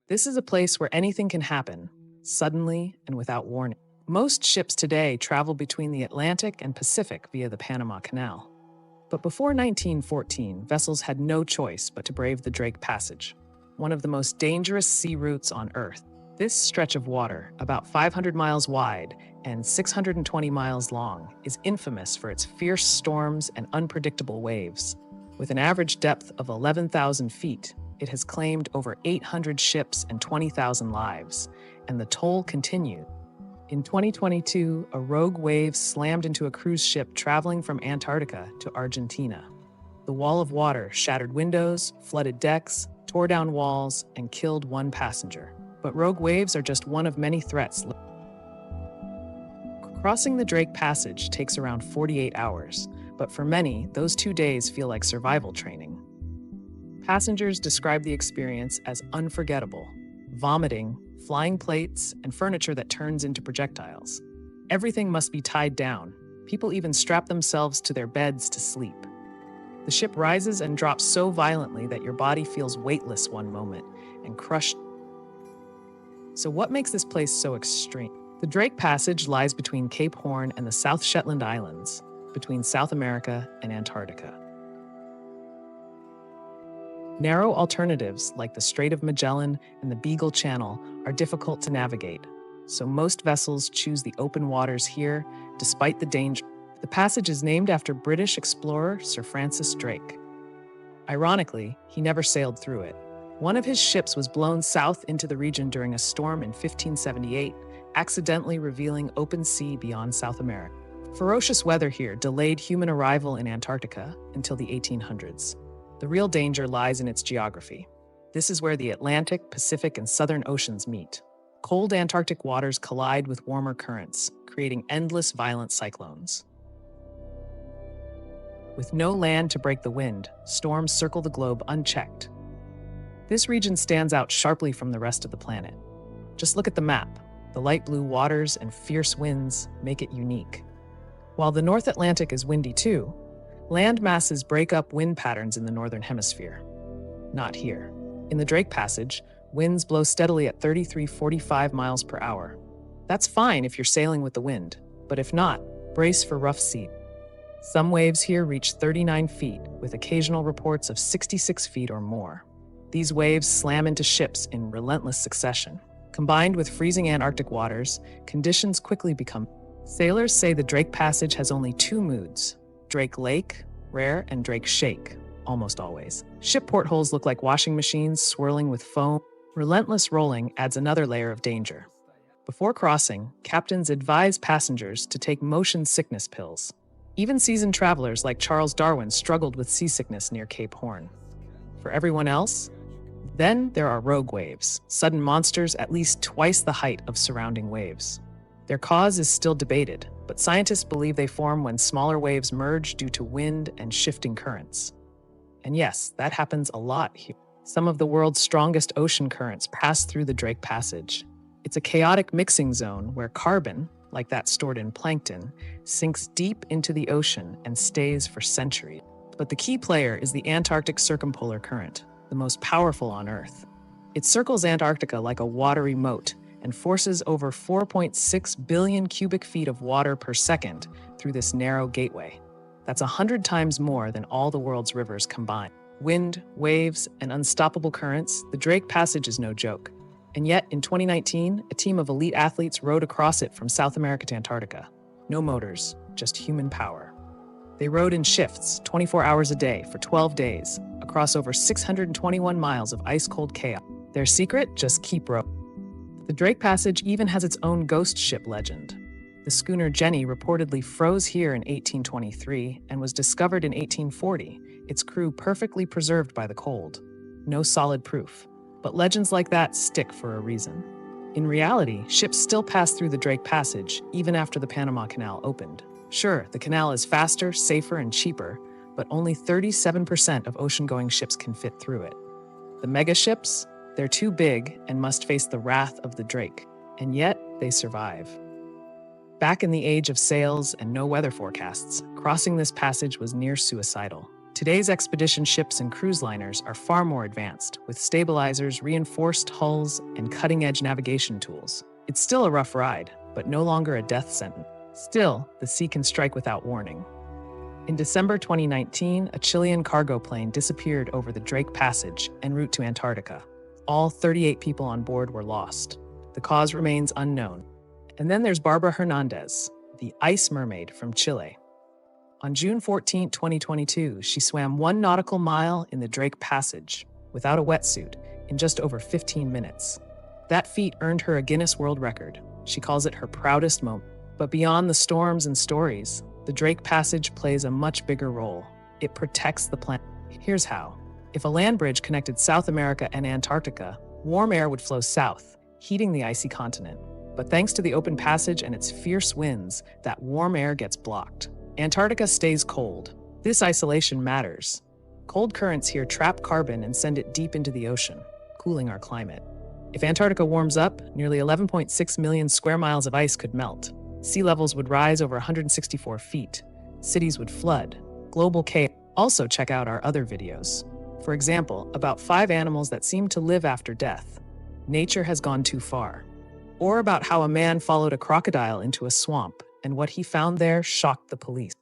This is a place where anything can happen, suddenly and without warning. Most ships today travel between the Atlantic and Pacific via the Panama Canal. But before 1914, vessels had no choice but to brave the Drake Passage, one of the most dangerous sea routes on Earth. This stretch of water, about 500 miles wide and 620 miles long, is infamous for its fierce storms and unpredictable waves. With an average depth of 11,000 feet, it has claimed over 800 ships and 20,000 lives, and the toll continues. In 2022, a rogue wave slammed into a cruise ship traveling from Antarctica to Argentina. The wall of water shattered windows, flooded decks, tore down walls, and killed one passenger. But rogue waves are just one of many threats. Crossing the Drake Passage takes around 48 hours, but for many, those 2 days feel like survival training. Passengers describe the experience as unforgettable: vomiting, flying plates, and furniture that turns into projectiles. Everything must be tied down. People even strap themselves to their beds to sleep. The ship rises and drops so violently that your body feels weightless one moment and crushed. So what makes this place so extreme? The Drake Passage lies between Cape Horn and the South Shetland Islands, between South America and Antarctica. Narrow alternatives like the Strait of Magellan and the Beagle Channel are difficult to navigate, so most vessels choose the open waters here despite the danger. The passage is named after British explorer Sir Francis Drake. Ironically, he never sailed through it. One of his ships was blown south into the region during a storm in 1578, accidentally revealing open sea beyond South America. Ferocious weather here delayed human arrival in Antarctica until the 1800s. The real danger lies in its geography. This is where the Atlantic, Pacific, and Southern Oceans meet. Cold Antarctic waters collide with warmer currents, creating endless violent cyclones. With no land to break the wind, storms circle the globe unchecked. This region stands out sharply from the rest of the planet. Just look at the map. The light blue waters and fierce winds make it unique. While the North Atlantic is windy too, land masses break up wind patterns in the northern hemisphere. Not here. In the Drake Passage, winds blow steadily at 33-45 miles per hour. That's fine if you're sailing with the wind, but if not, brace for rough sea. Some waves here reach 39 feet, with occasional reports of 66 feet or more. These waves slam into ships in relentless succession. Combined with freezing Antarctic waters, conditions quickly become. Sailors say the Drake Passage has only two moods: Drake Lake, rare, and Drake Shake, almost always. Ship portholes look like washing machines swirling with foam. Relentless rolling adds another layer of danger. Before crossing, captains advise passengers to take motion sickness pills. Even seasoned travelers like Charles Darwin struggled with seasickness near Cape Horn. For everyone else, then there are rogue waves, sudden monsters at least twice the height of surrounding waves. Their cause is still debated, but scientists believe they form when smaller waves merge due to wind and shifting currents. And yes, that happens a lot here. Some of the world's strongest ocean currents pass through the Drake Passage. It's a chaotic mixing zone where carbon, like that stored in plankton, sinks deep into the ocean and stays for centuries. But the key player is the Antarctic Circumpolar Current, the most powerful on Earth. It circles Antarctica like a watery moat and forces over 4.6 billion cubic feet of water per second through this narrow gateway. That's 100 times more than all the world's rivers combined. Wind, waves, and unstoppable currents, the Drake Passage is no joke. And yet, in 2019, a team of elite athletes rowed across it from South America to Antarctica. No motors, just human power. They rowed in shifts, 24 hours a day, for 12 days, across over 621 miles of ice-cold chaos. Their secret? Just keep rowing. The Drake Passage even has its own ghost ship legend. The schooner Jenny reportedly froze here in 1823 and was discovered in 1840, its crew perfectly preserved by the cold. No solid proof. But legends like that stick for a reason. In reality, ships still pass through the Drake Passage even after the Panama Canal opened. Sure, the canal is faster, safer, and cheaper, but only 37% of ocean-going ships can fit through it. The megaships? They're too big and must face the wrath of the Drake, and yet they survive. Back in the age of sails and no weather forecasts, crossing this passage was near suicidal. Today's expedition ships and cruise liners are far more advanced, with stabilizers, reinforced hulls, and cutting-edge navigation tools. It's still a rough ride, but no longer a death sentence. Still, the sea can strike without warning. In December 2019, a Chilean cargo plane disappeared over the Drake Passage en route to Antarctica. All 38 people on board were lost. The cause remains unknown. And then there's Barbara Hernandez, the ice mermaid from Chile. On June 14, 2022, she swam 1 nautical mile in the Drake Passage without a wetsuit in just over 15 minutes. That feat earned her a Guinness World Record. She calls it her proudest moment. But beyond the storms and stories, the Drake Passage plays a much bigger role. It protects the planet. Here's how. If a land bridge connected South America and Antarctica, warm air would flow south, heating the icy continent. But thanks to the open passage and its fierce winds, that warm air gets blocked. Antarctica stays cold. This isolation matters. Cold currents here trap carbon and send it deep into the ocean, cooling our climate. If Antarctica warms up, nearly 11.6 million square miles of ice could melt. Sea levels would rise over 164 feet. Cities would flood. Global chaos. Also check out our other videos. For example, about 5 animals that seem to live after death. Nature has gone too far. Or about how a man followed a crocodile into a swamp, and what he found there shocked the police.